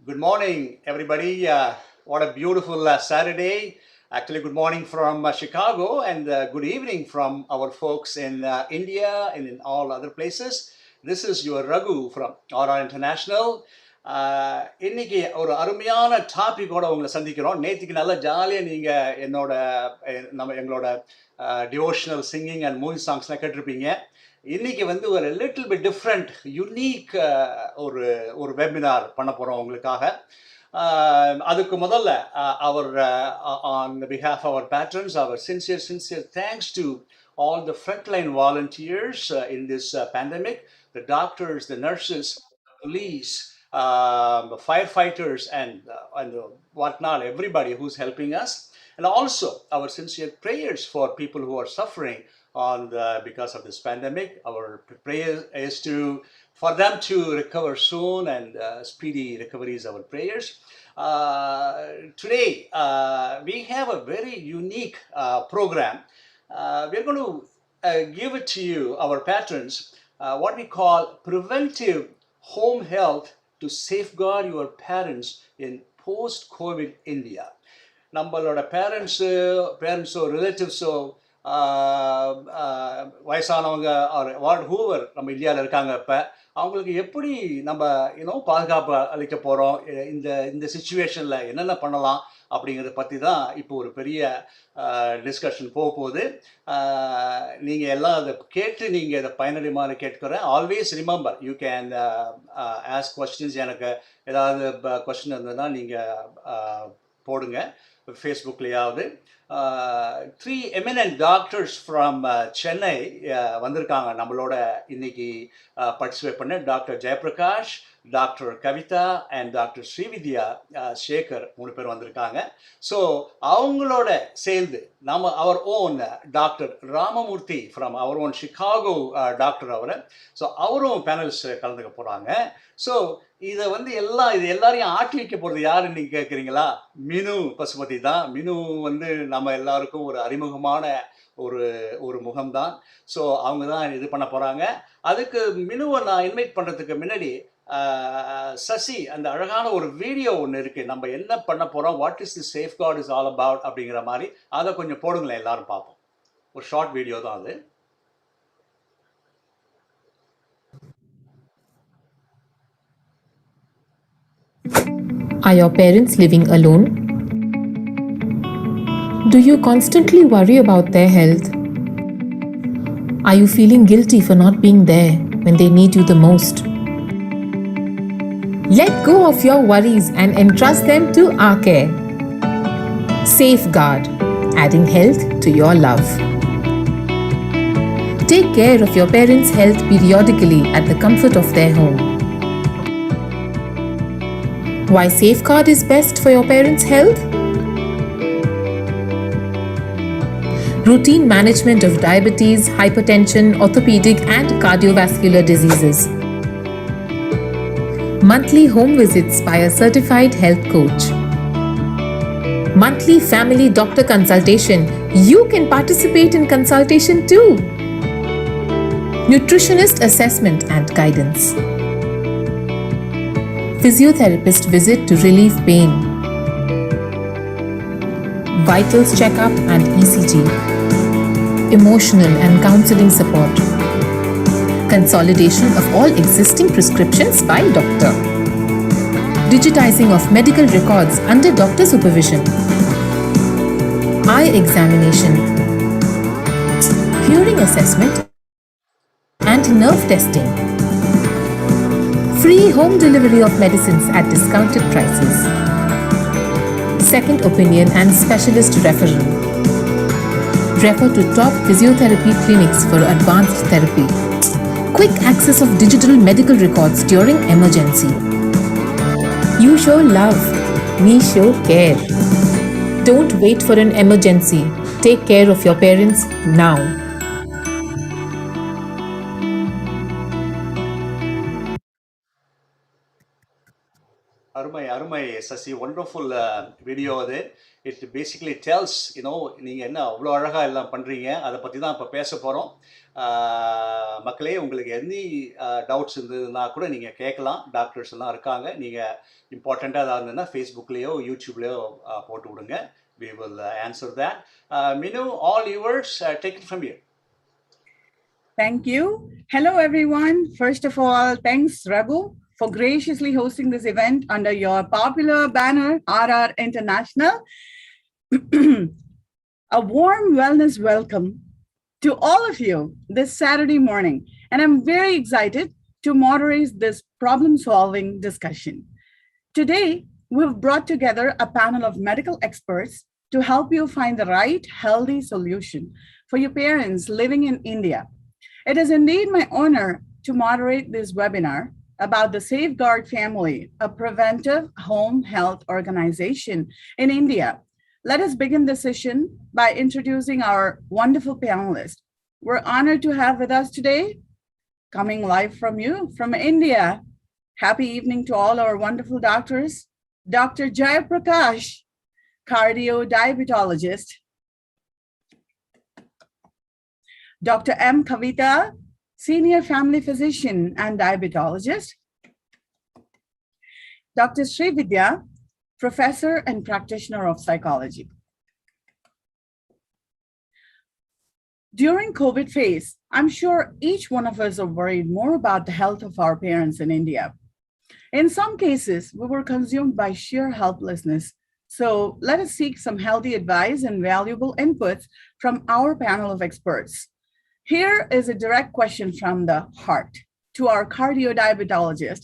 Good morning, everybody. What a beautiful Saturday. Actually, good morning from Chicago and good evening from our folks in India and in all other places. This is your Raghu from RR International. இன்னைக்கு ஒரு அருமையான டாபிக்கோட உங்களை சந்திக்கிறோம். நேற்றுக்கு நல்லா ஜாலியாக நீங்கள் எங்களோட டிவோஷனல் சிங்கிங் அண்ட் மூவி சாங்ஸ்லாம் கேட்டிருப்பீங்க. இன்னைக்கு வந்து ஒரு லிட்டில் பிட் டிஃப்ரெண்ட் யூனிக் ஒரு ஒரு வெபினார் பண்ண போகிறோம் உங்களுக்காக. அதுக்கு முதல்ல அவர் on behalf our patrons our sincere thanks to all the frontline volunteers in this pandemic, the doctors, the nurses, the police, the firefighters, and whatnot, everybody who's helping us, and also our sincere prayers for people who are suffering because of this pandemic. Our prayer is for them to recover soon, and speedy recovery is our prayers. Today we have a very unique program. We're going to give it to you, our patrons, what we call Preventive Home Health to Safeguard Your Parents in Post-COVID India. நம்மளோட பேரண்ட்ஸோ ரிலேட்டிவ்ஸோ வயசானவங்க whoever நம்ம இந்தியாவில் இருக்காங்க. இப்போ அவங்களுக்கு எப்படி நம்ம பாதுகாப்பு அளிக்க போகிறோம், இந்த சுச்சுவேஷனில் என்னென்ன பண்ணலாம் அப்படிங்கிறத பற்றி தான் இப்போ ஒரு பெரிய டிஸ்கஷன் போகுது. நீங்கள் எல்லாம் அதை கேட்டு நீங்கள் இதை பயனடைமாறு கேட்குறேன். Always remember, you can ask questions. எனக்கு ஏதாவது கொஸ்டின் இருந்ததுன்னா நீங்கள் போடுங்க ஃபேஸ்புக்லேயாவது. 3 eminent doctors from Chennai வந்திருக்காங்க நம்மளோட இன்னைக்கு பார்ட்டிசிபேட் பண்ண. Doctor Jayaprakash, Dr.Kavitha and Dr.Srividhya Sekar 3 பேர் வந்திருக்காங்க. ஸோ அவங்களோட சேர்ந்து நம்ம our own doctor Ramamurthy from our own Chicago doctor அவர். ஸோ அவரும் பேனலிஸ்ட் கலந்துக்க போகிறாங்க. ஸோ இதை வந்து இது எல்லாரையும் ஆட்டி வைக்க போகிறது யாருன்னு நீங்கள் கேட்குறீங்களா? மினு பசுபதி தான். மினு வந்து நம்ம எல்லாருக்கும் ஒரு அறிமுகமான ஒரு முகம்தான். ஸோ அவங்க தான் இது பண்ண போகிறாங்க. அதுக்கு மினுவை நான் இன்வைட் பண்ணுறதுக்கு முன்னாடி சசி அந்த அழகான ஒரு வீடியோ ஒன்று இருக்குது. நம்ம என்ன பண்ண போகிறோம், what is the safeguard is all about அப்படிங்கிற மாதிரி அதை கொஞ்சம் போடுங்களேன், எல்லாரும் பார்ப்போம். ஒரு ஷார்ட் வீடியோ தான் அது. Are your parents living alone? Do you constantly worry about their health? Are you feeling guilty for not being there when they need you the most? Let go of your worries and entrust them to our care. SafeGuard, adding health to your love. Take care of your parents' health periodically at the comfort of their home. Why SafeGuard is best for your parents' health? Routine management of diabetes, hypertension, orthopedic and cardiovascular diseases. Monthly home visits by a certified health coach. Monthly family doctor consultation. You can participate in consultation too. Nutritionist assessment and guidance. Physiotherapist visit to relieve pain. Vitals checkup and ECG. Emotional and counseling support. Consolidation of all existing prescriptions by doctor. Digitizing of medical records under doctor supervision. Eye examination. Hearing assessment and nerve testing. Free home delivery of medicines at discounted prices. Second opinion and specialist referral. Refer to top physiotherapy clinics for advanced therapy. Quick access of digital medical records during emergency. You show love, we show care. Don't wait for an emergency. Take care of your parents now. அருமை Sasi, wonderful video அது. It basically tells, நீங்க என்ன அவ்வளோ அழகா எல்லாம் பண்றீங்க, அதை பத்தி தான் இப்போ பேச போறோம். மக்களே, உங்களுக்கு எனி டவுட்ஸ் இருந்ததுன்னா கூட நீங்க கேட்கலாம். டாக்டர்ஸ் எல்லாம் இருக்காங்க. நீங்க இம்பார்ட்டண்ட்டாக ஏதாவது இருந்ததுன்னா ஃபேஸ்புக்லேயோ யூடியூப்லேயோ போட்டு விடுங்க. We will answer that. Minu, all yours. Take it from here. Thank you. Hello, everyone. First of all, thanks, Raghu, for graciously hosting this event under your popular banner, RR International. A warm wellness welcome to all of you this Saturday morning. And I'm very excited to moderate this problem-solving discussion. Today, we've brought together a panel of medical experts to help you find the right healthy solution for your parents living in India. It is indeed my honor to moderate this webinar about the SafeGuard family, a preventive home health organization in India. Let us begin the session by introducing our wonderful panelists. We're honored to have with us today, coming live from India. Happy evening to all our wonderful doctors. Dr. Jayaprakash, cardio-diabetologist. Dr. Kavitha, senior family physician and diabetologist. Dr.Srividhya, professor and practitioner of psychology. During COVID phase, I'm sure each one of us are worried more about the health of our parents in India. In some cases, we were consumed by sheer helplessness. So let us seek some healthy advice and valuable inputs from our panel of experts. Here is a direct question from the heart to our cardio-diabetologist,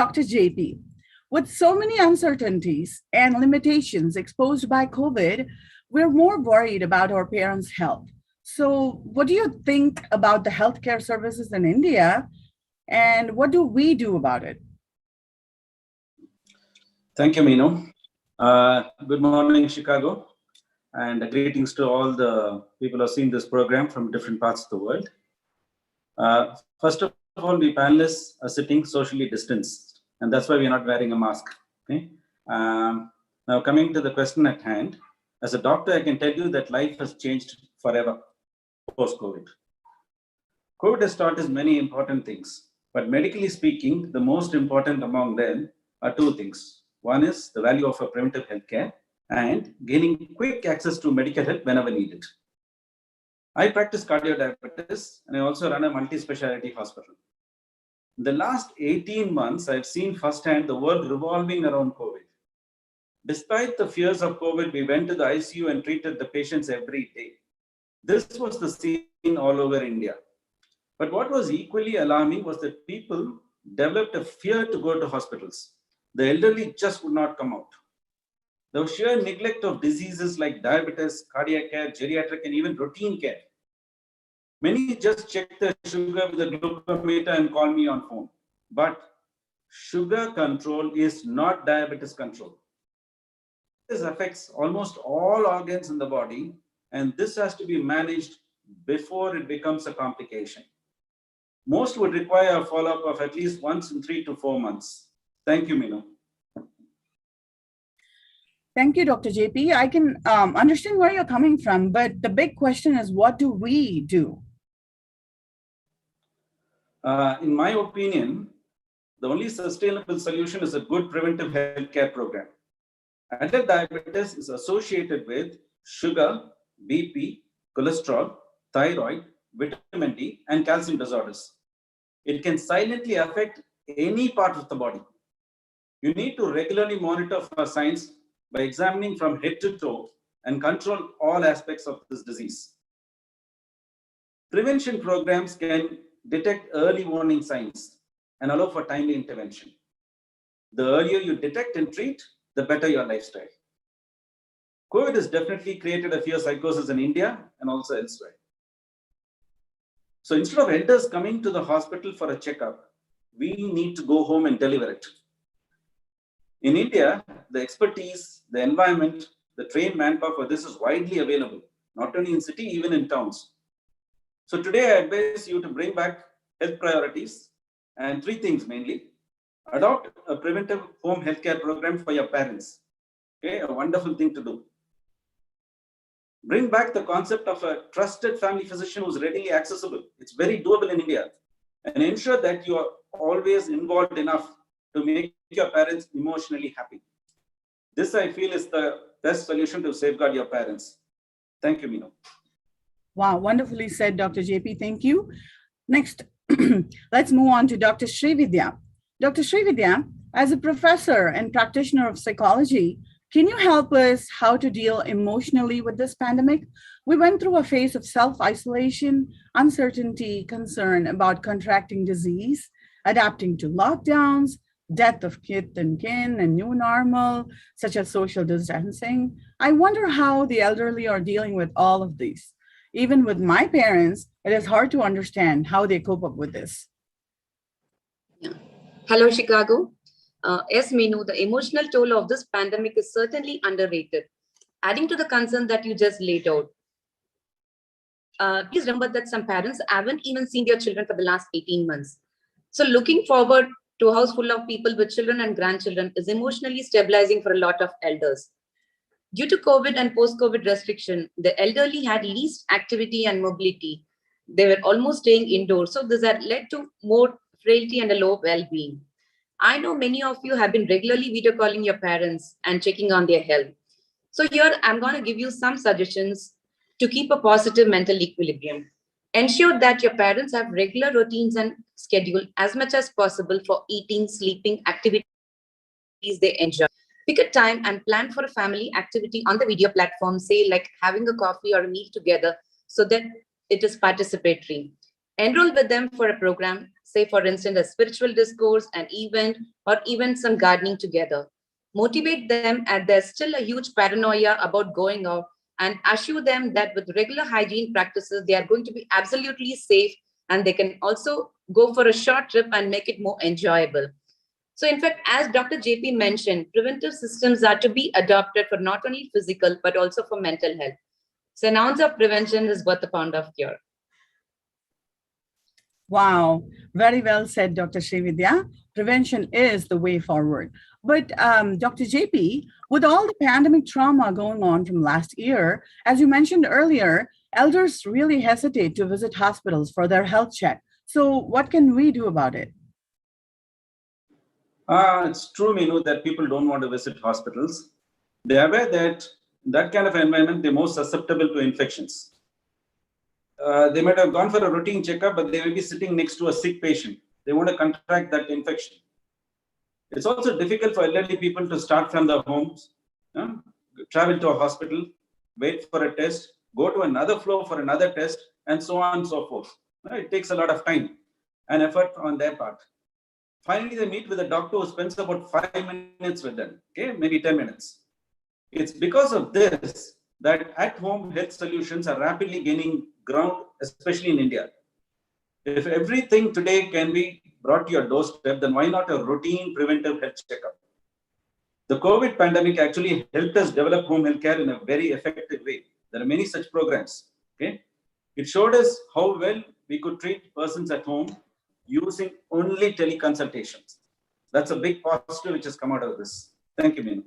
Dr. JP. With so many uncertainties and limitations exposed by COVID, we're more worried about our parents' health. So what do you think about the healthcare services in India, and what do we do about it? Thank you, Minu. Good morning, Chicago, and greetings to all the people who have seen this program from different parts of the world. First of all, we panelists are sitting socially distanced, and that's why we're not wearing a mask. Okay. Now, coming to the question at hand, as a doctor, I can tell you that life has changed forever post-COVID. COVID has taught us many important things, but medically speaking, the most important among them are two things. One is the value of a preventive healthcare and gaining quick access to medical help whenever needed. I practice cardio-diabetes, and I also run a multi-specialty hospital. In the last 18 months, I've seen firsthand the world revolving around COVID. Despite the fears of COVID, we went to the ICU and treated the patients every day. This was the scene all over India. But what was equally alarming was that people developed a fear to go to hospitals. The elderly just would not come out. The sheer neglect of diseases like diabetes, cardiac care, geriatric, and even routine care. Many just check their sugar with a glucometer and call me on phone. But sugar control is not diabetes control. This affects almost all organs in the body, and this has to be managed before it becomes a complication. Most would require a follow-up of at least once in 3 to 4 months. Thank you, Minu. Thank you, Dr. JP. I can understand where you're coming from, but the big question is, what do we do? In my opinion, the only sustainable solution is a good preventive healthcare program. Adult diabetes is associated with sugar, BP, cholesterol, thyroid, vitamin D, and calcium disorders. It can silently affect any part of the body. You need to regularly monitor for signs by examining from head to toe and control all aspects of this disease. Prevention programs can detect early warning signs and allow for timely intervention. The earlier you detect and treat, the better your lifestyle. COVID has definitely created a fear psychosis in India and also elsewhere. So instead of elders coming to the hospital for a checkup, we need to go home and deliver it. In India, the expertise, the environment, the trained manpower for this is widely available, not only in city, even in towns. So today I advise you to bring back health priorities and 3 things mainly: Adopt a preventive home healthcare program for your parents. Okay, a wonderful thing to do. Bring back the concept of a trusted family physician who's readily accessible. It's very doable in India. And ensure that you are always involved enough to make your parents emotionally happy. This, I feel, is the best solution to safeguard your parents. Thank you, Meenu. Wow, wonderfully said, Dr. JP. Thank you. Next, let's move on to Dr. Srividhya. Dr. Srividhya, as a professor and practitioner of psychology, can you help us how to deal emotionally with this pandemic? We went through a phase of self-isolation, uncertainty, concern about contracting disease, adapting to lockdowns, death of kith and kin, and new normal, such as social distancing. I wonder how the elderly are dealing with all of these. Even with my parents, it is hard to understand how they cope up with this. Yeah. Hello, Chicago. Yes, Meenu, the emotional toll of this pandemic is certainly underrated. Adding to the concern that you just laid out, please remember that some parents haven't even seen their children for the last 18 months. So looking forward to a house full of people with children and grandchildren is emotionally stabilizing for a lot of elders. Due to COVID and post-COVID restriction, the elderly had least activity and mobility. They were almost staying indoors. So this had led to more frailty and a low well-being. I know many of you have been regularly video calling your parents and checking on their health. So here I'm going to give you some suggestions to keep a positive mental equilibrium. Ensure that your parents have regular routines and schedule as much as possible for eating, sleeping, activities they enjoy. Pick a time and plan for a family activity on the video platform, say like having a coffee or a meal together so that it is participatory. Enroll with them for a program, say for instance, a spiritual discourse, an event, or even some gardening together. Motivate them as there's still a huge paranoia about going out and assure them that with regular hygiene practices, they are going to be absolutely safe and they can also go for a short trip and make it more enjoyable. So in fact, as Dr. JP mentioned, preventive systems are to be adopted for not only physical, but also for mental health. So an ounce of prevention is worth a pound of cure. Wow, very well said, Dr. Srividhya. Prevention is the way forward. But Dr. JP, with all the pandemic trauma going on from last year, as you mentioned earlier, elders really hesitate to visit hospitals for their health check. So what can we do about it? It's true, Meenu, that people don't want to visit hospitals. They are aware that in that kind of environment, they're more susceptible to infections. They might have gone for a routine checkup, but they may be sitting next to a sick patient. They want to contract that infection. It's also difficult for elderly people to start from their homes, travel to a hospital, wait for a test, go to another floor for another test, and so on and so forth. It takes a lot of time and effort on their part. Finally, they meet with a doctor who spends about 5 minutes with them, okay, maybe 10 minutes. It's because of this that at-home health solutions are rapidly gaining ground, especially in India. If everything today can be brought to your doorstep, then why not a routine preventive health checkup? The COVID pandemic actually helped us develop home healthcare in a very effective way. There are many such programs. Okay, it showed us how well we could treat persons at home using only teleconsultations. That's a big positive which has come out of this. Thank you, Meenu.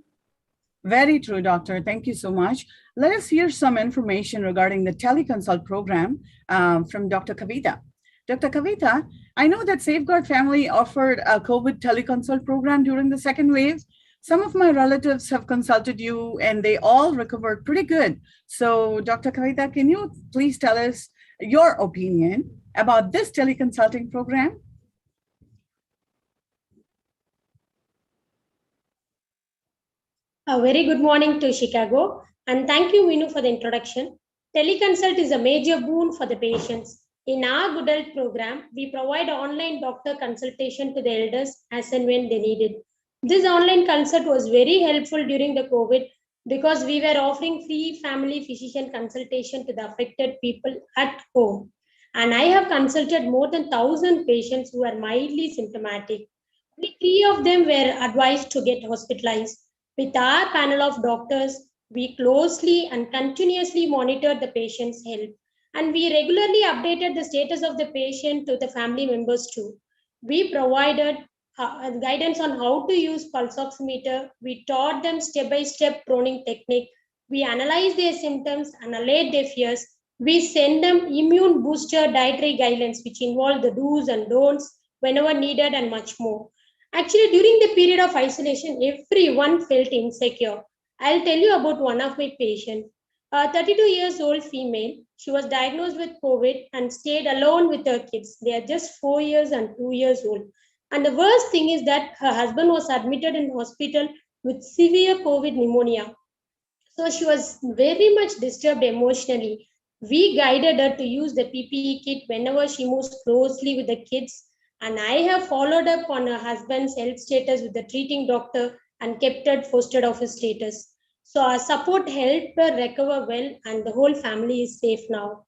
Very true, doctor. Thank you so much. Let us hear some information regarding the teleconsult program from Dr. Kavitha. Dr. Kavitha, I know that SafeGuard family offered a COVID teleconsult program during the second wave. Some of my relatives have consulted you and they all recovered pretty good. So Dr. Kavitha, can you please tell us your opinion about this teleconsulting program? A very good morning to Chicago, and thank you, Meenu, for the introduction. Teleconsult is a major boon for the patients. In our Good Health program, we provide online doctor consultation to the elders as and when they need it. This online consult was very helpful during the COVID because we were offering free family physician consultation to the affected people at home. And I have consulted more than 1,000 patients who are mildly symptomatic. Only 3 of them were advised to get hospitalized. With our panel of doctors, we closely and continuously monitored the patient's health, and we regularly updated the status of the patient to the family members too. We provided guidance on how to use pulse oximeter. We taught them step-by-step proning technique. We analyzed their symptoms and allayed their fears. We send them immune booster dietary guidelines, which involve the do's and don'ts whenever needed and much more. Actually, during the period of isolation, everyone felt insecure. I'll tell you about one of my patients. A 32 years old female. She was diagnosed with COVID and stayed alone with her kids. They are just 4 years and 2 years old. And the worst thing is that her husband was admitted in hospital with severe COVID pneumonia. So she was very much disturbed emotionally. We guided her to use the PPE kit whenever she moves closely with the kids. And I have followed up on her husband's health status with the treating doctor and kept her posted of his status. So our support helped her recover well, and the whole family is safe now.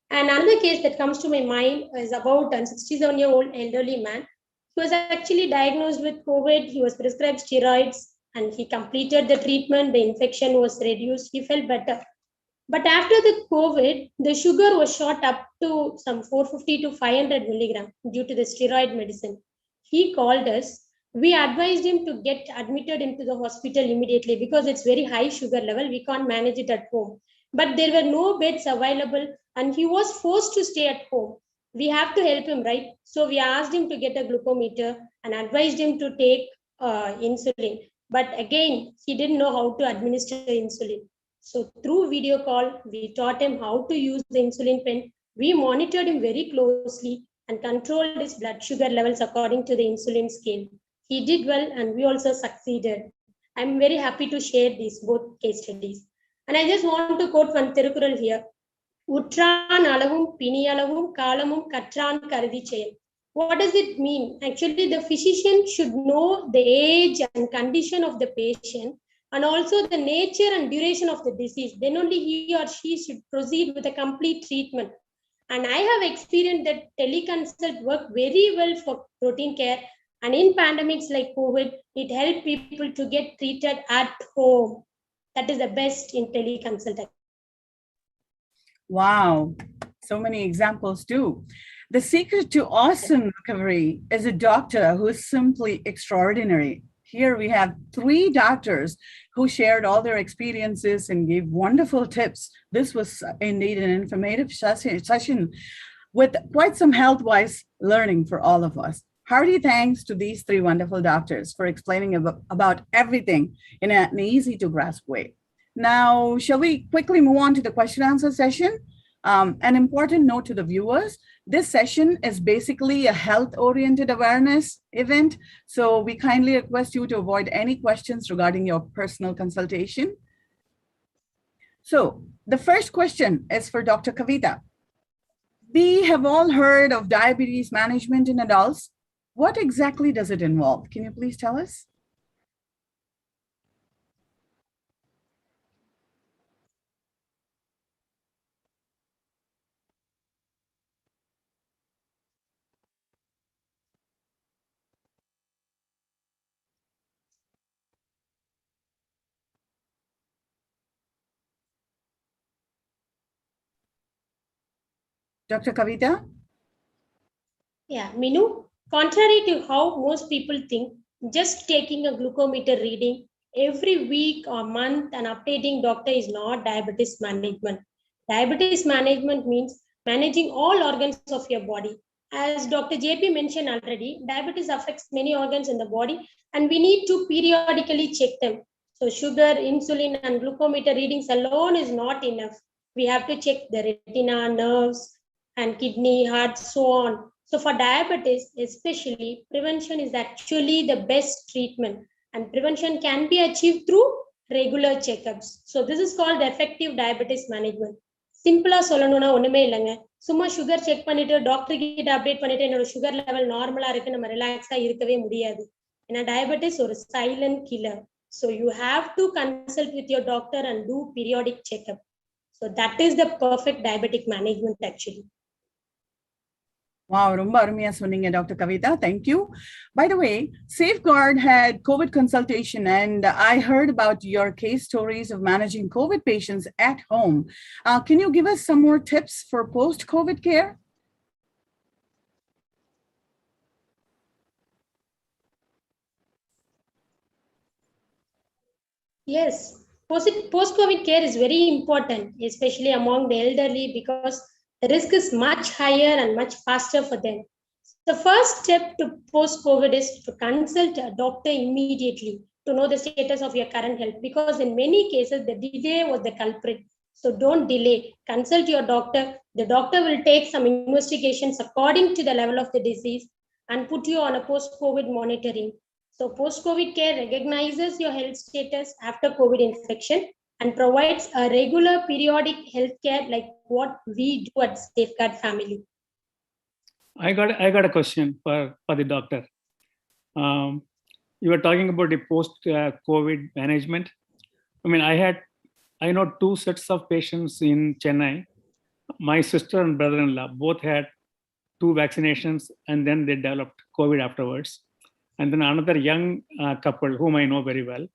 And another case that comes to my mind is about a 67-year-old elderly man. He was actually diagnosed with COVID. He was prescribed steroids and he completed the treatment. The infection was reduced. He felt better. But after the COVID, the sugar was shot up to some 450 to 500 milligram due to the steroid medicine. He called us. We advised him to get admitted into the hospital immediately because it's very high sugar level. We can't manage it at home. But there were no beds available and he was forced to stay at home. We have to help him, right? So we asked him to get a glucometer and advised him to take insulin. But again, he didn't know how to administer insulin. So through video call, we taught him how to use the insulin pen. We monitored him very closely and controlled his blood sugar levels according to the insulin scale. He did well and we also succeeded. I'm very happy to share these both case studies. And I just want to quote one Tirukural here. Utran alavum, pini alavum, kalamum, katran karadi cheyal. What does it mean? Actually, the physician should know the age and condition of the patient and also the nature and duration of the disease. Then only he or she should proceed with a complete treatment. And I have experienced that teleconsult work very well for routine care. And in pandemics like COVID, it helped people to get treated at home. That is the best in teleconsult. Wow, so many examples too. The secret to awesome recovery is a doctor who is simply extraordinary. Here we have 3 doctors who shared all their experiences and gave wonderful tips. This was indeed an informative session with quite some health-wise learning for all of us. Hearty thanks to these 3 wonderful doctors for explaining about everything in an easy to grasp way. Now, shall we quickly move on to the question answer session? An important note to the viewers, this session is basically a health-oriented awareness event, so we kindly request you to avoid any questions regarding your personal consultation. So the first question is for Dr. Kavitha. We have all heard of diabetes management in adults. What exactly does it involve? Can you please tell us? Dr. Kavitha? Yeah, Minu, contrary to how most people think, just taking a glucometer reading every week or month and updating doctor is not diabetes management. Diabetes management means managing all organs of your body. As Dr. JP mentioned already, diabetes affects many organs in the body and we need to periodically check them. So sugar, insulin and glucometer readings alone is not enough. We have to check the retina, nerves and kidney, heart, so on. So for diabetes, especially, prevention is actually the best treatment and prevention can be achieved through regular checkups. So this is called effective diabetes management. Simpler சொல்லணும்னா ஒண்ணுமே இல்லைங்க. சும்மா sugar check பண்ணிட்டு doctor கிட்ட update பண்ணிட்டு என்னோட sugar level நார்மலா இருக்கு நம்ம ரிலாக்ஸா இருக்கவே முடியாது. ஏன்னா டயபெட்டிஸ் ஒரு silent killer. So you have to consult with your doctor and do periodic checkup. So that is the perfect diabetic management actually. Wow, ரொம்ப அருமையா சொன்னீங்க Dr. Kavitha. Thank you. By the way, SafeGuard had COVID consultation and I heard about your case stories of managing COVID patients at home. Can you give us some more tips for post-COVID care? Yes, post-COVID care is very important, especially among the elderly, because the risk is much higher and much faster for them. The first step to post-COVID is to consult a doctor immediately to know the status of your current health, because in many cases, the delay was the culprit. So don't delay. Consult your doctor. The doctor will take some investigations according to the level of the disease and put you on a post-COVID monitoring. So post-COVID care recognizes your health status after COVID infection and provides a regular periodic health care like what we do at SafeGuard family. I got a question for the doctor. You were talking about the post-COVID management. I mean, I know 2 sets of patients in Chennai. My sister and brother-in-law both had 2 vaccinations, and then they developed COVID afterwards. And then another young couple whom I know very well,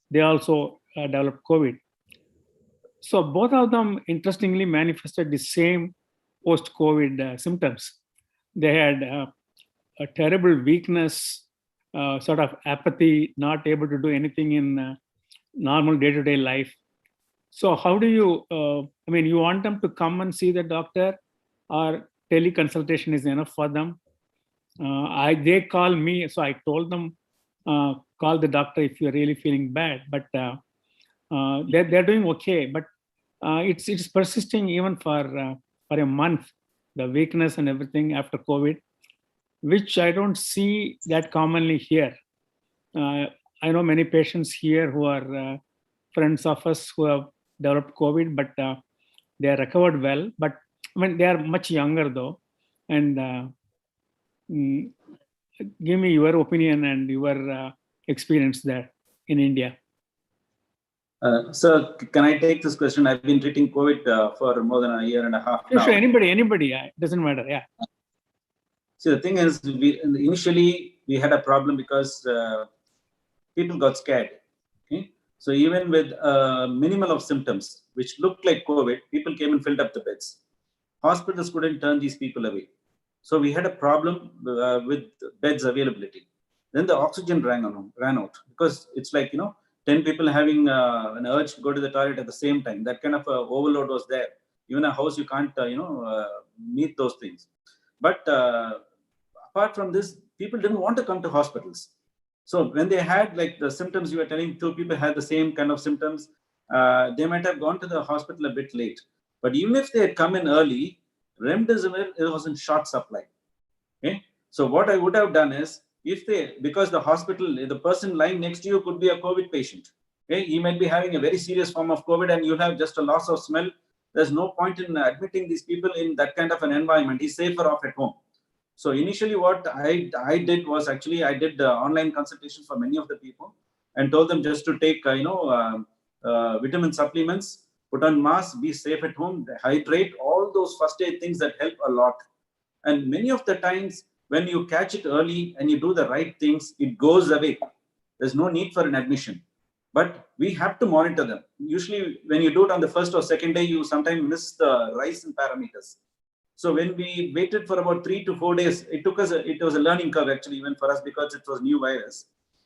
they also developed COVID. So both of them interestingly manifested the same post-COVID symptoms. They had a terrible weakness, sort of apathy, not able to do anything in normal day-to-day life. So how do you, I mean, you want them to come and see the doctor, or teleconsultation is enough for them? They call me, so I told them, call the doctor if you're really feeling bad, but they're doing okay, but it's persisting even for a month, the weakness and everything after COVID, which I don't see that commonly here. I know many patients here who are friends of us who have developed COVID, but they are recovered well. But I mean, they are much younger though. And give me your opinion and your experience there in India. Sir, can I take this question? I've been treating COVID for more than a year and a half now. Sure, anybody, it doesn't matter, yeah. See, the thing is, initially we had a problem because people got scared. Okay? So even with minimal of symptoms, which looked like COVID, people came and filled up the beds. Hospitals couldn't turn these people away. So we had a problem with beds availability. Then the oxygen ran out because it's like, 10 people having an urge to go to the toilet at the same time. That kind of overload was there. Even a house, you can't, meet those things. But apart from this, people didn't want to come to hospitals. So when they had like the symptoms you were telling, 2 people had the same kind of symptoms, they might have gone to the hospital a bit late. But even if they had come in early, remdesivir was in short supply. Okay? So what I would have done is, because the hospital, the person lying next to you could be a COVID patient. Okay? He might be having a very serious form of COVID and you have just a loss of smell. There's no point in admitting these people in that kind of an environment. He's safer off at home. So initially what I did was actually I did online consultations for many of the people and told them just to take, vitamin supplements, put on mask, be safe at home, hydrate, all those first aid things that help a lot. And many of the times when you catch it early and you do the right things, it goes away. There's no need for an admission. But we have to monitor them. Usually when you do it on the first or second day, you sometimes miss the rise in parameters. So when we waited for about 3 to 4 days, it was a learning curve actually, even for us, because it was new virus.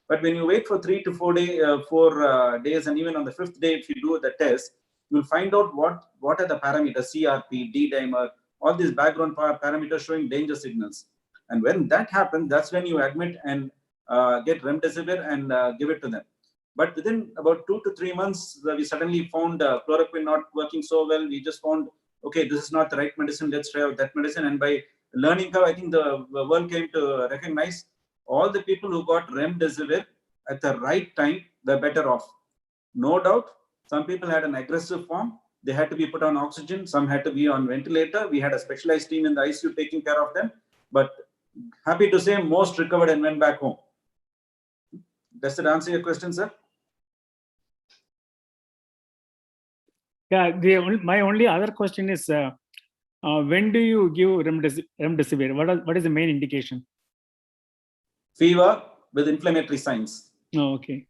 But when you wait for 3 to 4 days, and even on the 5th day, if you do the test, you'll find out what are the parameters, CRP, D-dimer, all these background parameters showing danger signals. And when that happens, that's when you admit and get remdesivir and give it to them. But within about 2 to 3 months, we suddenly found chloroquine not working so well. We just found, okay, this is not the right medicine. Let's try out that medicine. And by learning curve, I think the world came to recognize all the people who got remdesivir at the right time were better off. No doubt, some people had an aggressive form. They had to be put on oxygen. Some had to be on ventilator. We had a specialized team in the ICU taking care of them. But happy to say most recovered and went back home. Does that answer your question, sir? Yeah, my only other question is, when do you give remdesivir? What is the main indication? Fever with inflammatory signs. Oh, okay.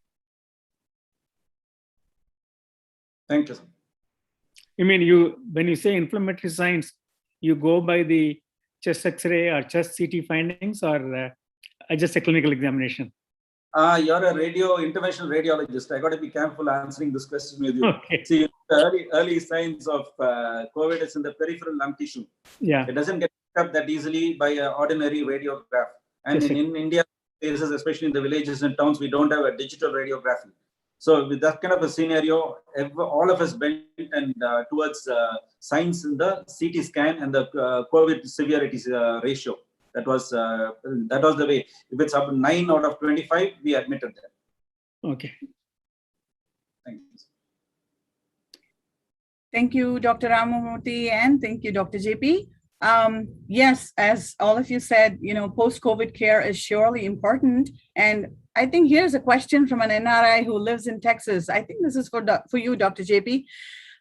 Thank you, sir. I mean, when you say inflammatory signs, you go by the chest X-ray or chest CT findings, or just a clinical examination? You're a interventional radiologist. I got to be careful answering this question with you. Okay. See, the early signs of COVID is in the peripheral lung tissue. Yeah. It doesn't get picked up that easily by an ordinary radiograph. And Yes, in India, places, especially in the villages and towns, we don't have a digital radiography. So with that kind of a scenario, all of us bent and towards signs in the CT scan and the COVID severity ratio. That was the way. If it's up 9 out of 25, we admitted them. Okay. Thank you. Thank you, Dr. Ramamurthy, and thank you, Dr. JP. Yes, as all of you said, post-COVID care is surely important. And I think here's a question from an NRI who lives in Texas. I think this is for you, Dr. JP.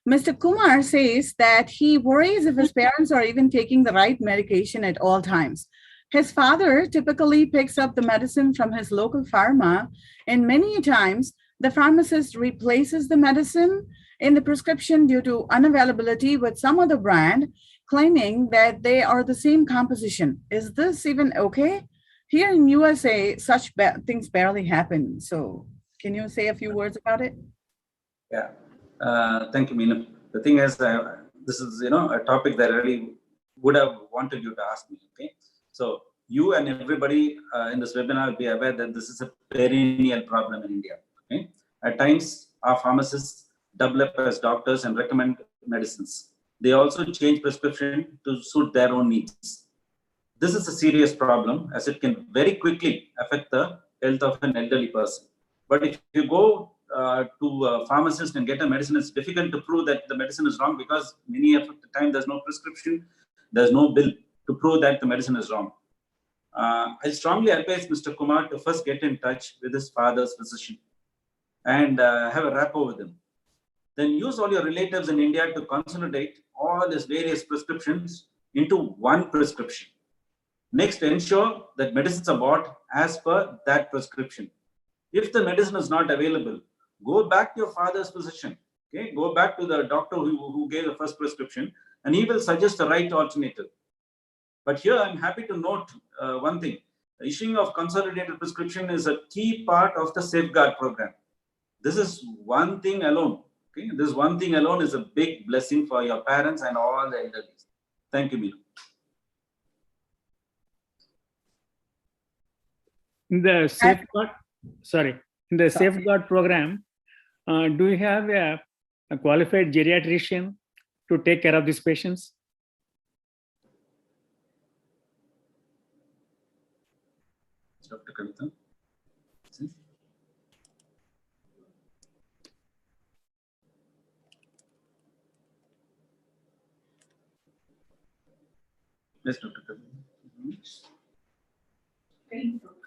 Mr. Kumar says that he worries if his parents are even taking the right medication at all times. His father typically picks up the medicine from his local pharma, and many times the pharmacist replaces the medicine in the prescription due to unavailability with some other brand, claiming that they are the same composition. Is this even okay? Here in USA, such things barely happen. So can you say a few words about it? Yeah, thank you, Meenu. The thing is, this is, a topic that I really would have wanted you to ask me, okay? So you and everybody in this webinar will be aware that this is a perennial problem in India, okay? At times, our pharmacists double up as doctors and recommend medicines. They also change prescription to suit their own needs. This is a serious problem as it can very quickly affect the health of an elderly person. But if you go to a pharmacist and get a medicine, it's difficult to prove that the medicine is wrong because many of the time there's no prescription, there's no bill to prove that the medicine is wrong. I strongly advise Mr. Kumar to first get in touch with his father's physician and have a rapport with him. Then use all your relatives in India to consolidate all these various prescriptions into one prescription. Next, ensure that medicines are bought as per that prescription. If the medicine is not available, go back to your father's physician. Okay, go back to the doctor who gave the first prescription, and he will suggest the right alternative. But here, I'm happy to note one thing: the issuing of consolidated prescription is a key part of the SafeGuard program. This is one thing alone. Okay, this one thing alone is a big blessing for your parents and all the elderly. Thank you, Meenu. In the SafeGuard program, do you have a qualified geriatrician to take care of these patients? Dr. Kavitha. Yes, Dr. Kavitha.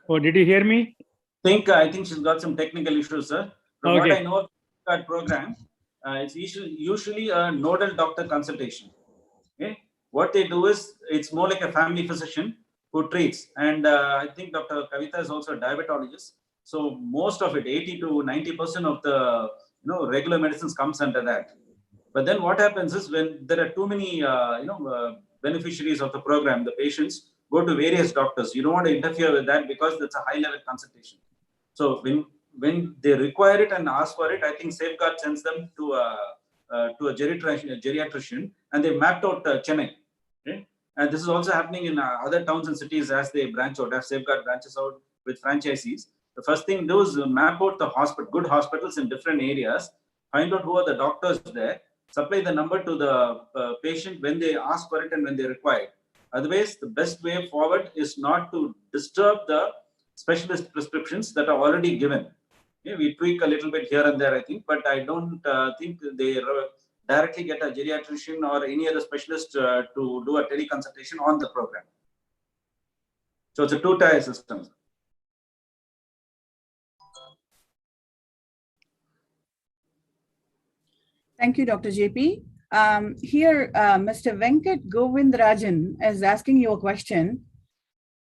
Oh, did you hear me? I think she's got some technical issues, sir. From Okay. what I know of that program, it's usually a nodal doctor consultation. Okay, what they do is it's more like a family physician who treats, and I think Dr. Kavitha is also a diabetologist. So most of it, 80 to 90% of the regular medicines comes under that. But then what happens is when there are too many beneficiaries of the program, the patients go to various doctors. You don't want to interfere with that because that's a high-level consultation. So when they require it and ask for it, I think SafeGuard sends them to a geriatrician, and they mapped out Chennai. Okay? And this is also happening in other towns and cities as they branch out, as SafeGuard branches out with franchisees. The first thing they do is map out the good hospitals in different areas, find out who are the doctors there, supply the number to the patient when they ask for it and when they require it. Otherwise, the best way forward is not to disturb the specialist prescriptions that are already given. Okay, we tweak a little bit here and there, I think, but I don't think they directly get a geriatrician or any other specialist to do a teleconsultation on the program. So it's a two-tier system. Thank you, Dr. JP. Here, Mr. Venkat Govindarajan is asking you a question.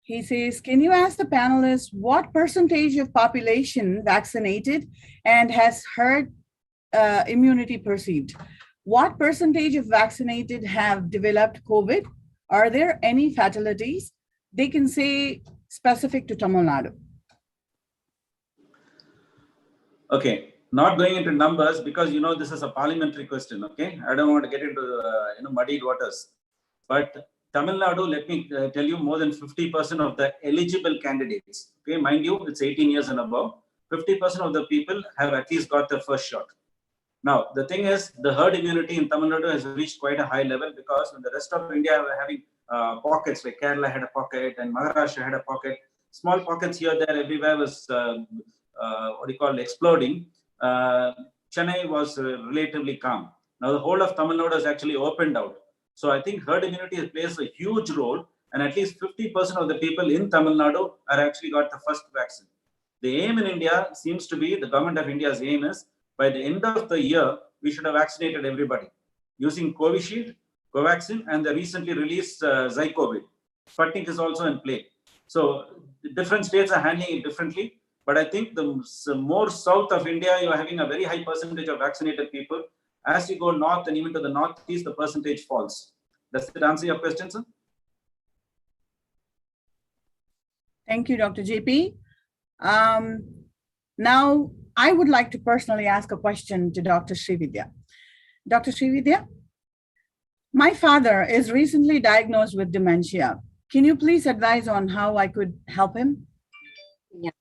He says, can you ask the panelists what percentage of population vaccinated and has herd immunity perceived? What percentage of vaccinated have developed COVID? Are there any fatalities? They can say specific to Tamil Nadu. Okay, not going into numbers because this is a parliamentary question. Okay, I don't want to get into muddied waters. But Tamil Nadu, let me tell you, more than 50% of the eligible candidates. Okay, mind you, it's 18 years and above. 50% of the people have at least got the first shot. Now, the thing is, the herd immunity in Tamil Nadu has reached quite a high level because when the rest of India were having pockets, like Kerala had a pocket and Maharashtra had a pocket, small pockets here, there, everywhere was, exploding. Chennai was relatively calm. Now, the whole of Tamil Nadu has actually opened out. So, I think herd immunity plays a huge role, and at least 50% of the people in Tamil Nadu are actually got the first vaccine. The aim in India seems to be, the government of India's aim is, by the end of the year, we should have vaccinated everybody using Covishield, Covaxin, and the recently released Zycovid. Sputnik is also in play. So different states are handling it differently. But I think the more south of India, you're having a very high percentage of vaccinated people. As you go north and even to the northeast, the percentage falls. Does that answer your question, sir? Thank you, Dr. JP. Now, I would like to personally ask a question to Dr. Srividhya. Dr. Srividhya, my father is recently diagnosed with dementia. Can you please advise on how I could help him? Yeah.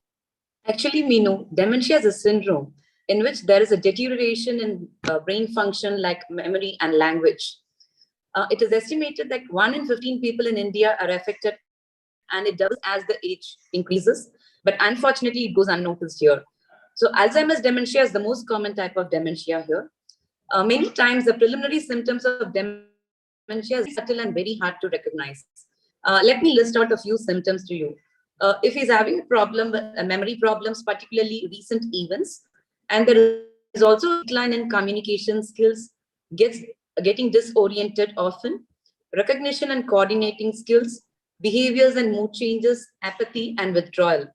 Actually, Meenu, dementia is a syndrome in which there is a deterioration in brain function like memory and language. It is estimated that 1 in 15 people in India are affected, and it does as the age increases, but unfortunately it goes unnoticed here. So Alzheimer's dementia is the most common type of dementia here. Many times the preliminary symptoms of dementia is subtle and very hard to recognize. Let me list out a few symptoms to you. If he's having a problem with memory problems, particularly recent events, and there is also a decline in communication skills, getting disoriented often, recognition and coordinating skills, behaviors and mood changes, apathy and withdrawal,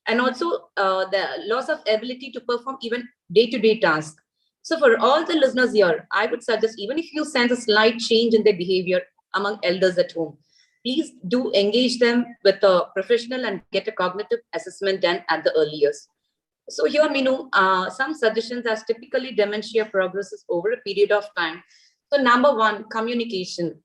and also the loss of ability to perform even day-to-day tasks. So for all the listeners here, I would suggest, even if you sense a slight change in their behavior among elders at home, please do engage them with a professional and get a cognitive assessment done at the earliest. So here, Meenu, some suggestions as typically dementia progresses over a period of time. So number 1, communication.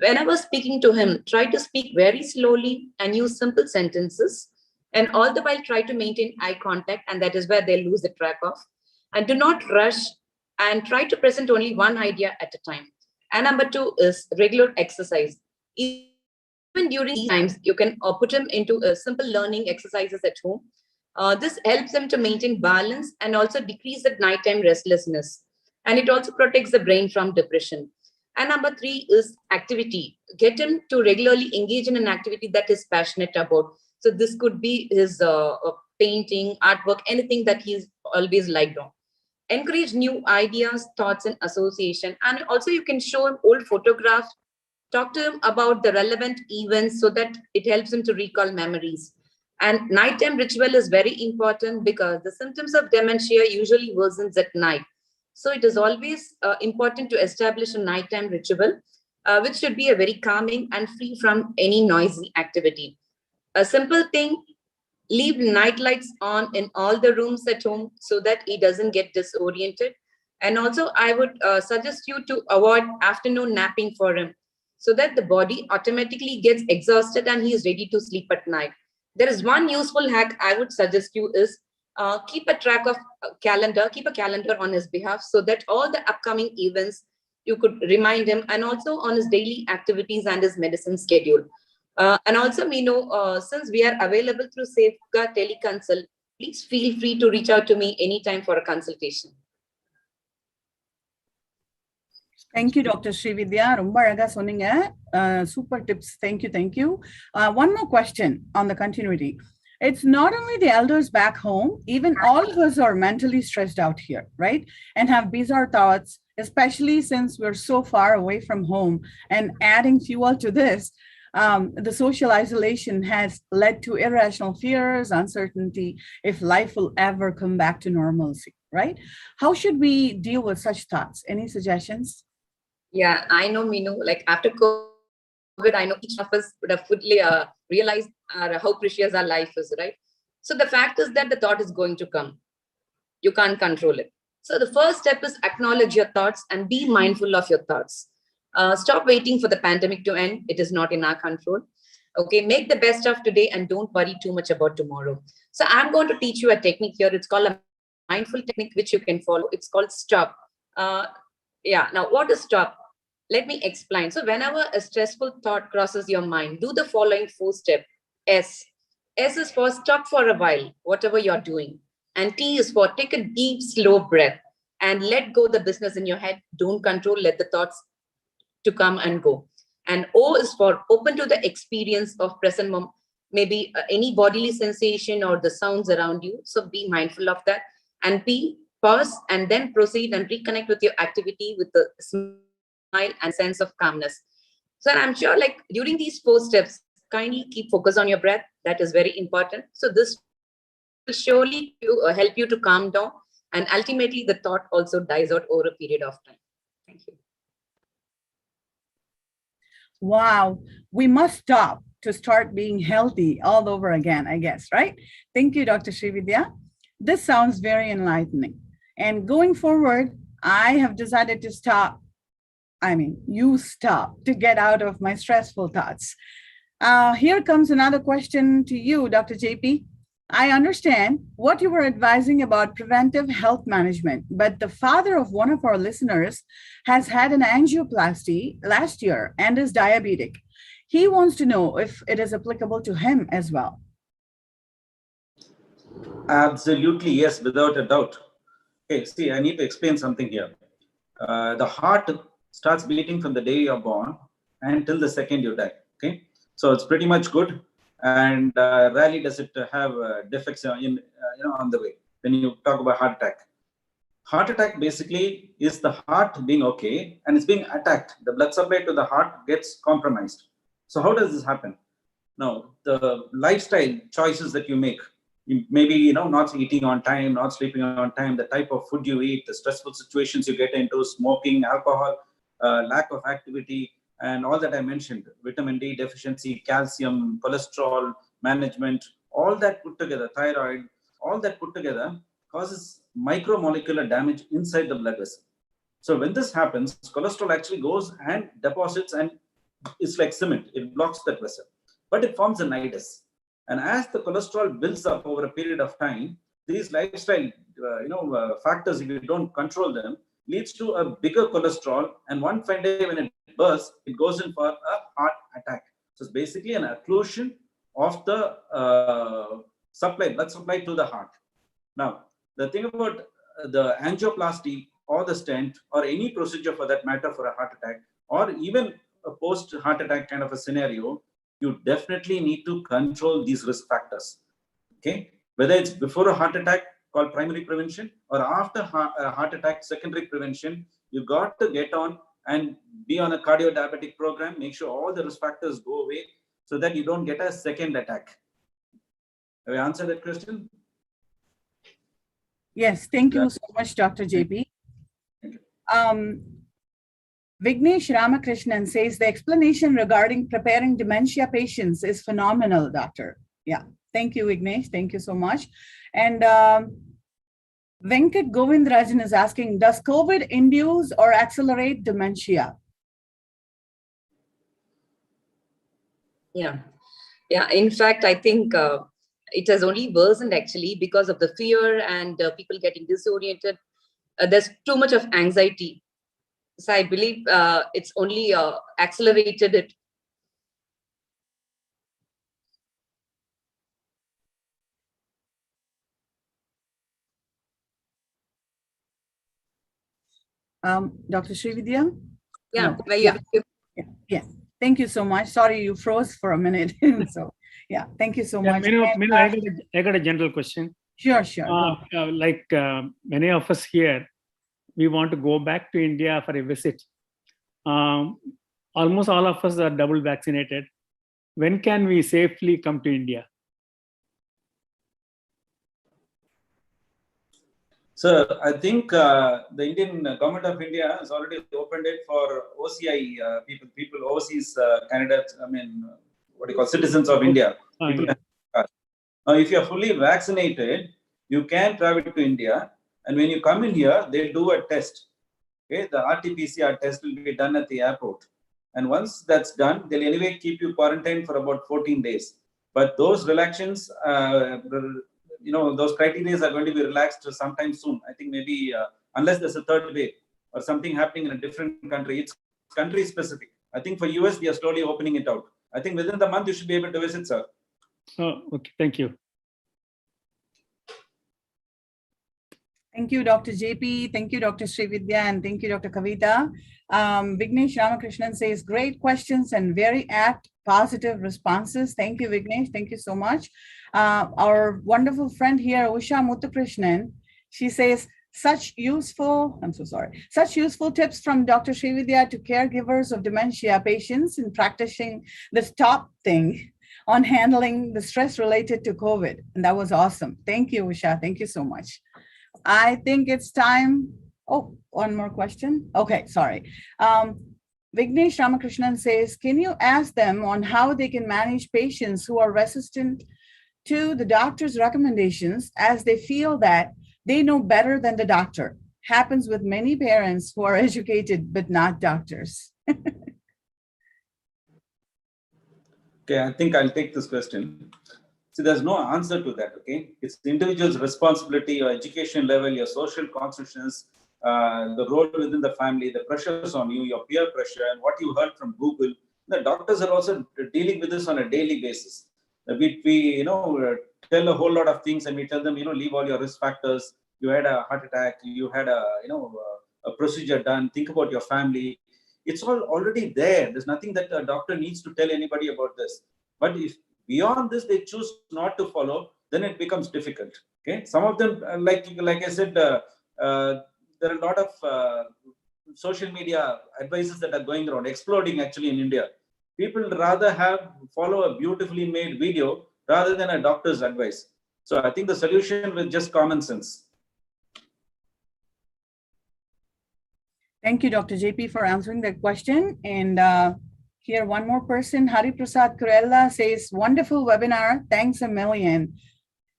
Whenever speaking to him, try to speak very slowly and use simple sentences, and all the while try to maintain eye contact, and that is where they lose the track of. And do not rush, and try to present only one idea at a time. And number 2 is regular exercise. Even during these times, you can put him into simple learning exercises at home. This helps him to maintain balance and also decrease the nighttime restlessness. And it also protects the brain from depression. And number 3 is activity. Get him to regularly engage in an activity that he's passionate about. So this could be his painting, artwork, anything that he's always liked on. Encourage new ideas, thoughts, and association. And also you can show him old photographs. Talk to him about the relevant events so that it helps him to recall memories. And nighttime ritual is very important because the symptoms of dementia usually worsens at night. So it is always important to establish a nighttime ritual, which should be a very calming and free from any noisy activity. A simple thing, leave night lights on in all the rooms at home so that he doesn't get disoriented. And also I would suggest you to avoid afternoon napping for him so that the body automatically gets exhausted and he is ready to sleep at night. There is one useful hack I would suggest you is keep a track of keep a calendar on his behalf so that all the upcoming events you could remind him, and also on his daily activities and his medicine schedule. And also, Meenu, since we are available through SafeGuard teleconsult, please feel free to reach out to me anytime for a consultation. Thank you, Dr. Srividhya. Romba alaga sonninga. Super tips. Thank you. Thank you. One more question on the continuity. It's not only the elders back home, even all of us are mentally stressed out here, right? And have bizarre thoughts, especially since we're so far away from home. And adding fuel to this, the social isolation has led to irrational fears, uncertainty if life will ever come back to normalcy, right? How should we deal with such thoughts? Any suggestions? Yeah, I know, Meenu, like after COVID, I know each of us would have fully realized how precious our life is, right? So the fact is that the thought is going to come. You can't control it. So the first step is acknowledge your thoughts and be mindful of your thoughts. Stop waiting for the pandemic to end. It is not in our control. Okay, make the best of today and don't worry too much about tomorrow. So I'm going to teach you a technique here. It's called a mindful technique, which you can follow. It's called stop. Now what is stop? Let me explain. So whenever a stressful thought crosses your mind, do the following 4 steps. S. S is for stop for a while, whatever you're doing. And T is for take a deep, slow breath and let go the business in your head. Don't control, let the thoughts to come and go. And O is for open to the experience of present moment, maybe any bodily sensation or the sounds around you. So be mindful of that. And P, pause and then proceed and reconnect with your activity with the smile and sense of calmness. So I'm sure like during these 4 steps, kindly keep focus on your breath. That is very important. So this will surely help you to calm down, and ultimately the thought also dies out over a period of time. Thank you. Wow, we must stop to start being healthy all over again, I guess, right? Thank you, Dr. Srividhya. This sounds very enlightening. And going forward, I have decided to stop. You stop to get out of my stressful thoughts. Here comes another question to you, Dr. JP. I understand what you were advising about preventive health management, but the father of one of our listeners has had an angioplasty last year and is diabetic. He wants to know if it is applicable to him as well. Absolutely, yes, without a doubt. Okay, see, I need to explain something here. The heart starts beating from the day you're born until the second you die. Okay, so it's pretty much good, and rarely does it have defects on the way. When you talk about heart attack basically is the heart being okay and it's being attacked. The blood supply to the heart gets compromised. So how does this happen? Now, the lifestyle choices that you make, maybe not eating on time, not sleeping on time, the type of food you eat, the stressful situations you get into, smoking, alcohol, lack of activity, and all that I mentioned, vitamin D deficiency, calcium, cholesterol management, all that put together, thyroid, all that put together causes micromolecular damage inside the blood vessel. So when this happens, cholesterol actually goes and deposits, and it's like cement. It blocks that vessel, but it forms a nidus. And as the cholesterol builds up over a period of time, these lifestyle factors, if you don't control them, leads to a bigger cholesterol. And one fine day when it bursts, it goes in for a heart attack. So it's basically an occlusion of the blood supply to the heart. Now, the thing about the angioplasty or the stent or any procedure for that matter for a heart attack, or even a post-heart attack kind of a scenario, you definitely need to control these risk factors. Okay, whether it's before a heart attack called primary prevention or after a heart attack secondary prevention, you got to get on and be on a cardio-diabetic program. Make sure all the risk factors go away so that you don't get a second attack. Have I answered that question? Yes, thank you so much, Dr. JP. Vignesh Ramakrishnan says the explanation regarding preparing dementia patients is phenomenal, doctor. Yeah, thank you, Vignesh. Thank you so much. And Venkat Govindrajan is asking, does COVID induce or accelerate dementia? Yeah. In fact, I think it has only worsened actually because of the fear and people getting disoriented. There's too much of anxiety. So I believe it's only accelerated it. Dr. Srividhya? Yeah, yeah. Thank you so much. Sorry, you froze for a minute. So, yeah, thank you so much. I got a general question. Sure. Like many of us here, we want to go back to India for a visit. Almost all of us are double vaccinated. When can we safely come to India? So I think the Indian government of India has already opened it for OCI people overseas candidates. Citizens of India. Now, if you are fully vaccinated, you can travel to India. And when you come in here, they'll do a test. Okay, the RT-PCR test will be done at the airport. And once that's done, they'll anyway keep you quarantined for about 14 days. But those relaxations, those criteria are going to be relaxed sometime soon. I think maybe unless there's a third wave or something happening in a different country, it's country specific. I think for US, we are slowly opening it out. I think within the month, you should be able to visit, sir. Oh, okay. Thank you. Thank you, Dr. JP. Thank you, Dr. Srividhya, and thank you, Dr. Kavitha. Vignesh Ramakrishnan says, great questions and very apt, positive responses. Thank you, Vignesh. Thank you so much. Our wonderful friend here, Usha Muthukrishnan, she says, such useful tips from Dr. Srividhya to caregivers of dementia patients in practicing this top thing on handling the stress related to COVID. And that was awesome. Thank you, Usha. Thank you so much. I think it's time. Oh, one more question. Okay, sorry. Vignesh Ramakrishnan says, can you ask them on how they can manage patients who are resistant to the doctor's recommendations as they feel that they know better than the doctor? Happens with many parents who are educated but not doctors. Okay, I think I'll take this question. See, there's no answer to that, okay? It's the individual's responsibility, your education level, your social consciousness, the role within the family, the pressures on you, your peer pressure, and what you heard from Google. The doctors are also dealing with this on a daily basis. We tell a whole lot of things, and we tell them, leave all your risk factors. You had a heart attack, you had a procedure done, think about your family. It's all already there. There's nothing that a doctor needs to tell anybody about this. But if beyond this, they choose not to follow, then it becomes difficult. Okay, some of them, like I said, there are a lot of social media advices that are going around, exploding actually in India. People rather follow a beautifully made video rather than a doctor's advice. So I think the solution with just common sense. Thank you, Dr. JP, for answering that question. And here, one more person, Hari Prasad Kurella says, wonderful webinar, thanks a million.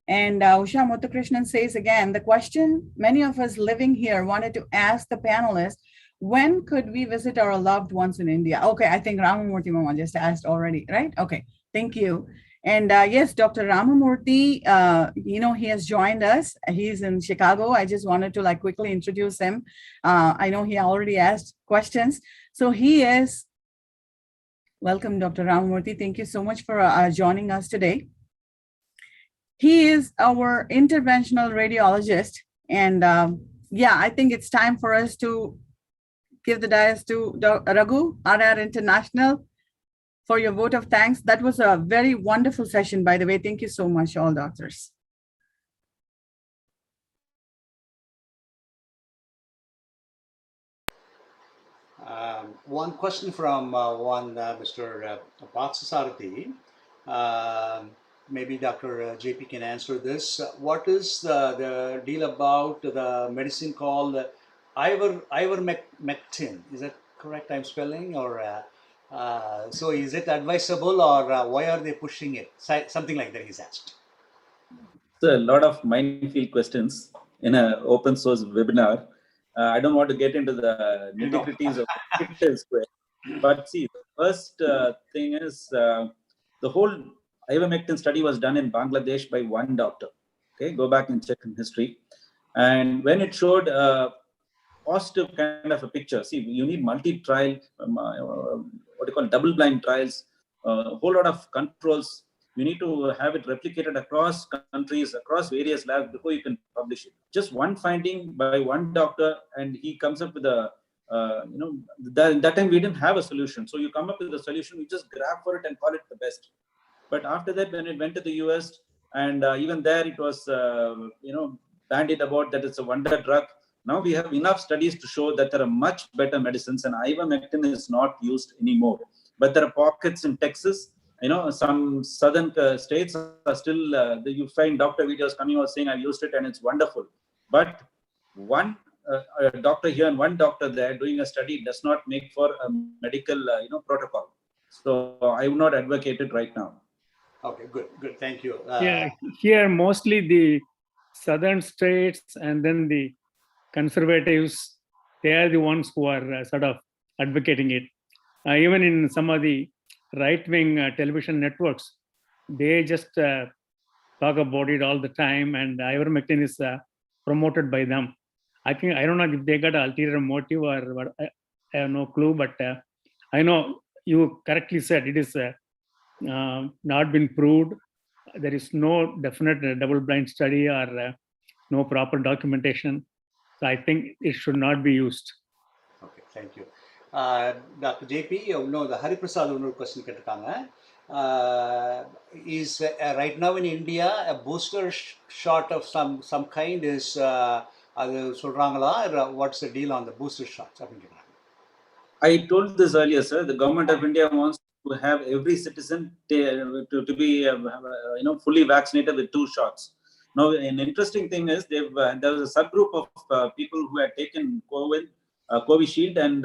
And Usha Muthukrishnan says again, the question many of us living here wanted to ask the panelists, when could we visit our loved ones in India? Okay, I think Ramamurthy Mama just asked already, right? Okay, thank you. And yes, Dr. Ramamurthy, he has joined us. He's in Chicago. I just wanted to quickly introduce him. I know he already asked questions. So he is, welcome, Dr. Ramamurthy. Thank you so much for joining us today. He is our interventional radiologist. And yeah, I think it's time for us to give the dais to Raghu, RR International, for your vote of thanks. That was a very wonderful session, by the way. Thank you so much, all doctors. One question from Mr. Patsasarthi. Maybe Dr. JP can answer this. What is the deal about the medicine called ivermectin? Is that correct? I'm spelling, or so is it advisable, or why are they pushing it? Something like that he's asked. So a lot of minefield questions in an open source webinar. I don't want to get into the nitty-gritties of details, but see, the first thing is the whole ivermectin study was done in Bangladesh by one doctor. Okay, go back and check in history. And when it showed positive kind of a picture, see, you need multi-trial, what you call double-blind trials, a whole lot of controls. You need to have it replicated across countries, across various labs before you can publish it. Just one finding by one doctor, and he comes up with a, that time we didn't have a solution. So you come up with a solution, you just grab for it and call it the best. But after that, when it went to the US, and even there it was, bandied about that it's a wonder drug. Now we have enough studies to show that there are much better medicines, and ivermectin is not used anymore. But there are pockets in Texas, some southern states are still, you find doctor videos coming out saying, I've used it and it's wonderful. But one doctor here and one doctor there doing a study does not make for a medical, protocol. So I would not advocate it right now. Okay, good. Thank you. Yeah, here mostly the southern states and then the conservatives, they are the ones who are sort of advocating it. Even in some of the right-wing television networks, they just talk about it all the time, and ivermectin is promoted by them. I don't know if they got an ulterior motive or what. I have no clue, but I know you correctly said it is not been proved. There is no definite double-blind study or no proper documentation. So I think it should not be used. Okay, thank you. Dr. JP, the Hariprasad question is right now in India a booster shot of some kind is what's the deal on the booster shots? I told this earlier, sir. The government of India wants to have every citizen to be fully vaccinated with 2 shots. Now, an interesting thing is there was a subgroup of people who had taken Covishield, and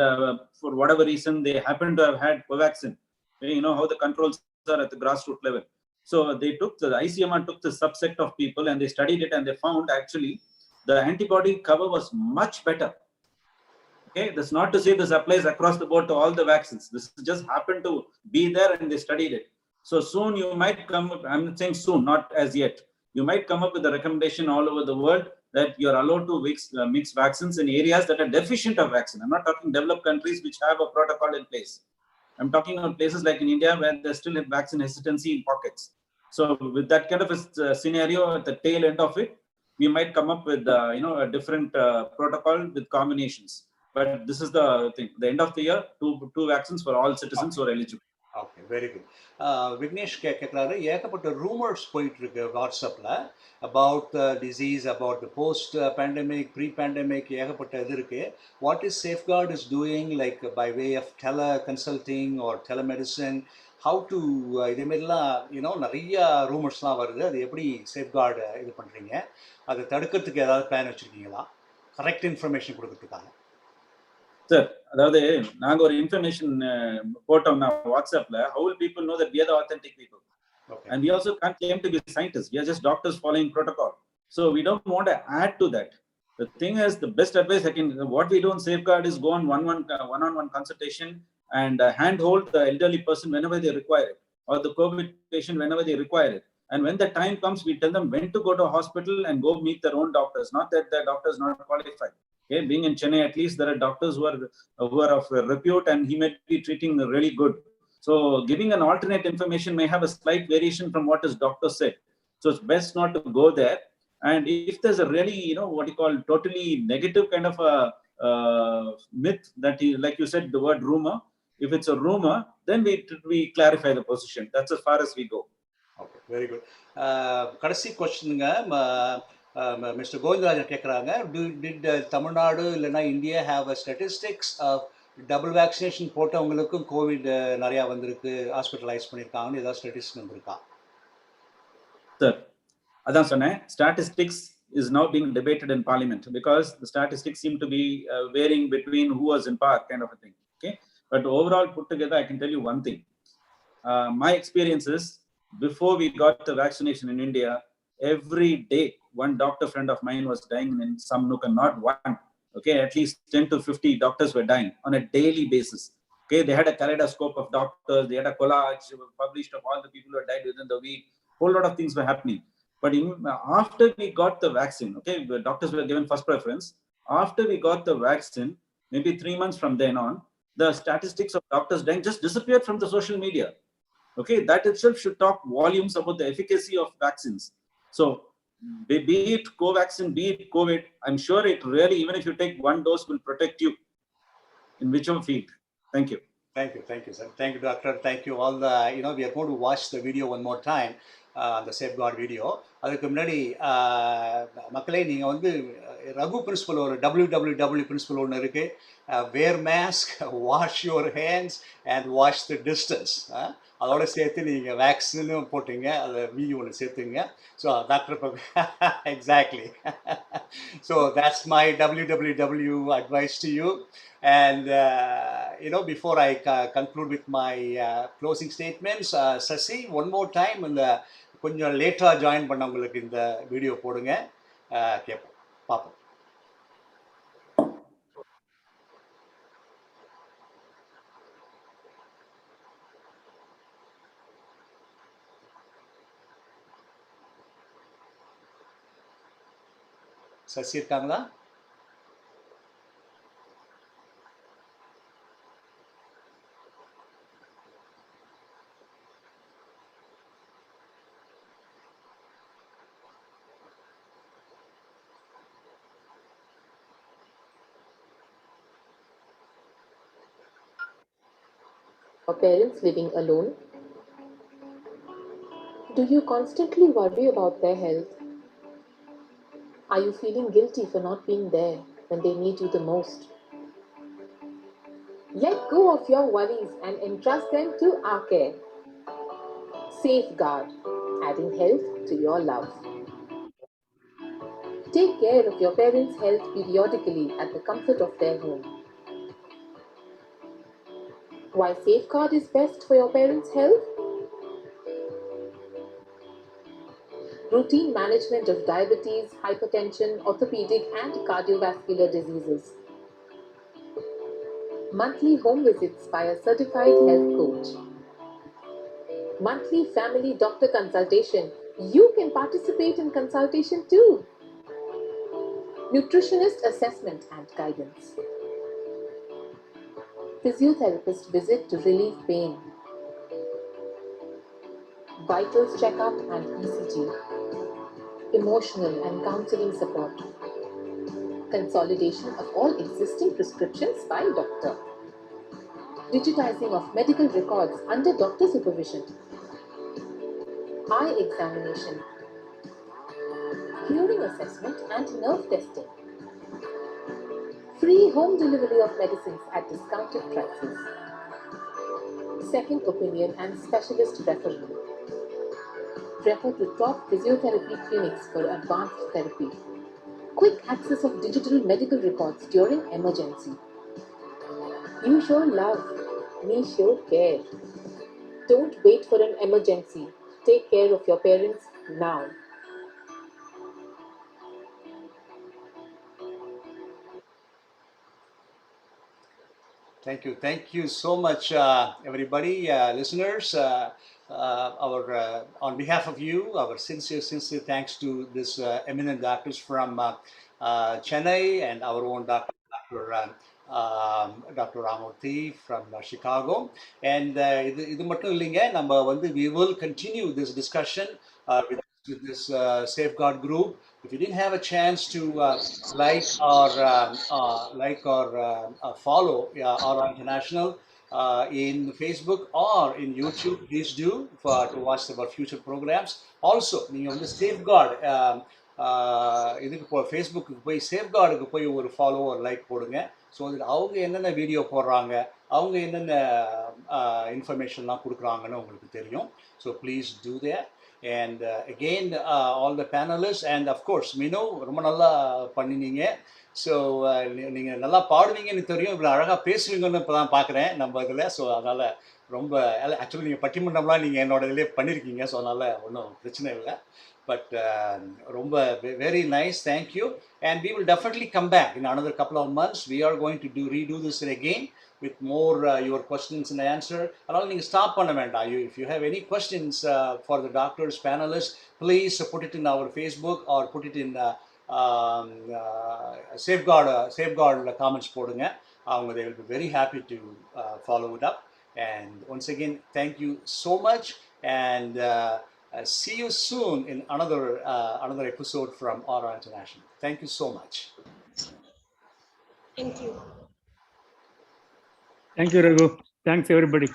for whatever reason they happened to have had Covaxin. You know how the controls are at the grassroots level. So they took the ICMR took the subset of people and they studied it, and they found actually the antibody cover was much better. Okay, that's not to say this applies across the board to all the vaccines. This just happened to be there and they studied it. So soon you might come up, I'm not saying soon, not as yet. You might come up with a recommendation all over the world that you're allowed to mix vaccines in areas that are deficient of vaccine. I'm not talking developed countries which have a protocol in place. I'm talking about places like in India where there's still vaccine hesitancy in pockets. So with that kind of a scenario at the tail end of it, we might come up with a different protocol with combinations. But this is the thing. The end of the year, two vaccines for all citizens who are eligible. Okay, very good. Vignesh கேட்கிறாரு ஏகப்பட்ட rumors போயிட்டு இருக்கு வாட்ஸ்அப்ல about the disease, about the post pandemic, pre-pandemic, ஏகப்பட்ட இது இருக்கு. What is SafeGuard is doing, like by way of teleconsulting or telemedicine? How to இதே மாதிரிலாம் நிறைய ரூமர்ஸ்லாம் வருது. அது எப்படி SafeGuard இது பண்றீங்க? அதை தடுக்கிறதுக்கு ஏதாவது பிளான் வச்சிருக்கீங்களா? கரெக்ட் இன்ஃபர்மேஷன் கொடுக்கறதுக்காக. சார், அதாவது நாங்க ஒரு இன்ஃபர்மேஷன் போட்டோம்னா வாட்ஸ்அப்ல, how will people know that we are the authentic people? Okay. And we also can't claim to be scientists. We are just doctors following protocol. So we don't want to add to that. The thing is, the best advice what we do in SafeGuard is go on one-on-one consultation and handhold the elderly person whenever they require it, or the COVID patient whenever they require it. And when the time comes, we tell them when to go to a hospital and go meet their own doctors, not that the doctor is not qualified. Okay, being in Chennai, at least there are doctors who are of repute, and he may be treating really good. So giving an alternate information may have a slight variation from what his doctor said. So it's best not to go there. And if there's a really, what you call totally negative kind of a myth that like you said, the word rumor, if it's a rumor, then we clarify the position. That's as far as we go. Okay, very good. கடைசி கொஸ்டினுங்க, Mr. Govindarajan கேட்குறாங்க, did Tamil Nadu இல்லைன்னா India have a statistics of double vaccination போட்டவங்களுக்கும் Covid நிறையா வந்திருக்கு, hospitalise பண்ணியிருக்காங்கன்னு ஏதாவது statistics வந்திருக்கா? சார், அதான் சொன்னேன், statistics is now being debated in parliament because the statistics seem to be varying between who was in power, kind of a thing. Okay, but overall put together, I can tell you one thing. My experience is, before we got the vaccination in India, every day one doctor friend of mine was dying in some nook, and not one. Okay, at least 10 to 50 doctors were dying on a daily basis. Okay, they had a kaleidoscope of doctors, they had a collage published of all the people who had died within the week. Whole lot of things were happening. But after we got the vaccine, okay, the doctors were given first preference. After we got the vaccine, maybe 3 months from then on, the statistics of doctors dying just disappeared from the social media. Okay, that itself should talk volumes about the efficacy of vaccines. So be it Covaxin, be it COVID, I'm sure it really, even if you take one dose, will protect you in whichever field. Thank you. Thank you, sir. Thank you, doctor. Thank you all. We are going to watch the video one more time, the SafeGuard video. அதுக்கு முன்னாடி மக்களே, நீங்கள் வந்து Raghu principal ஒரு WWW principal ஒன்று இருக்குது, wear mask, wash your hands and watch the distance. அதோட சேர்த்து நீங்கள் வேக்சினும் போட்டீங்க, அதை ஒன்று சேர்த்துங்க. So doctor exactly. So that's my WWW advice to you. And before I conclude with my closing statements, Sasi, one more time, கொஞ்சம் லேட்டாக join பண்ணவங்களுக்கு இந்த வீடியோ போடுங்க, கேட்போம், பார்ப்போம். சசி இருக்காங்களா? For parents living alone, do you constantly worry about their health? Are you feeling guilty for not being there when they need you the most? Let go of your worries and entrust them to our care. SafeGuard, adding health to your love. Take care of your parents' health periodically at the comfort of their home. Why SafeGuard is best for your parents' health? Routine management of diabetes, hypertension, orthopedic and cardiovascular diseases. Monthly home visits by a certified health coach. Monthly family doctor consultation. You can participate in consultation too. Nutritionist assessment and guidance. Physiotherapist visit to relieve pain. Vitals checkup and ECG. Emotional and counseling support. Consolidation of all existing prescriptions by doctor. Digitizing of medical records under doctor supervision. Eye examination. Hearing assessment and nerve testing. Free home delivery of medicines at discounted prices. Second opinion and specialist referral. Refer to top physiotherapy clinics for advanced therapy. Quick access of digital medical records during emergency. You show love, me show care. Don't wait for an emergency. Take care of your parents now. Thank you so much, everybody, listeners. On behalf of you, our sincere thanks to this eminent doctors from Chennai and our own Dr. Ramamurthy from Chicago. And இது மட்டும் இல்லைங்க, நம்ம வந்து we will continue this discussion with this SafeGuard group. If you didn't have a chance to like or follow our international in Facebook or in YouTube, please do to watch our future programs. Also, நீங்க வந்து SafeGuard இதுக்கு Facebook போய் சேஃப்கார்டுக்கு போய் ஒரு follow ஒரு like போடுங்க. So அதில் அவங்க என்னென்ன வீடியோ போடுறாங்க, அவங்க என்னென்ன இன்ஃபர்மேஷன்லாம் கொடுக்குறாங்கன்னு உங்களுக்கு தெரியும். So please do that. And again, all the panelists and of course Minu, ரொம்ப நல்லா பண்ணினீங்க. ஸோ நீங்கள் நல்லா பாடுவீங்கன்னு தெரியும், இவ்வளோ அழகாக பேசுவீங்கன்னு இப்போ தான் பார்க்குறேன் நம்ம இதில். ஸோ அதனால் ரொம்ப ஆக்சுவலி நீங்கள் பட்டிமன்றம்லாம் நீங்கள் என்னோட இதிலே பண்ணியிருக்கீங்க. ஸோ அதனால் ஒன்றும் பிரச்சனை இல்லை. But ரொம்ப very nice, thank you. And we will definitely come back in another couple of months. We are going to redo this again with more your questions and answer. அதனால நீங்கள் ஸ்டாப் பண்ண வேண்டாம். If you have any questions for the doctors, panelists, please put it in our Facebook or put it in SafeGuard comments போடுங்க. அவங்க they will be very happy to follow it up. And once again, thank you so much. And see you soon in another episode from Aura International. Thank you so much. Thank you. Thank you, Raghu. Thanks, everybody.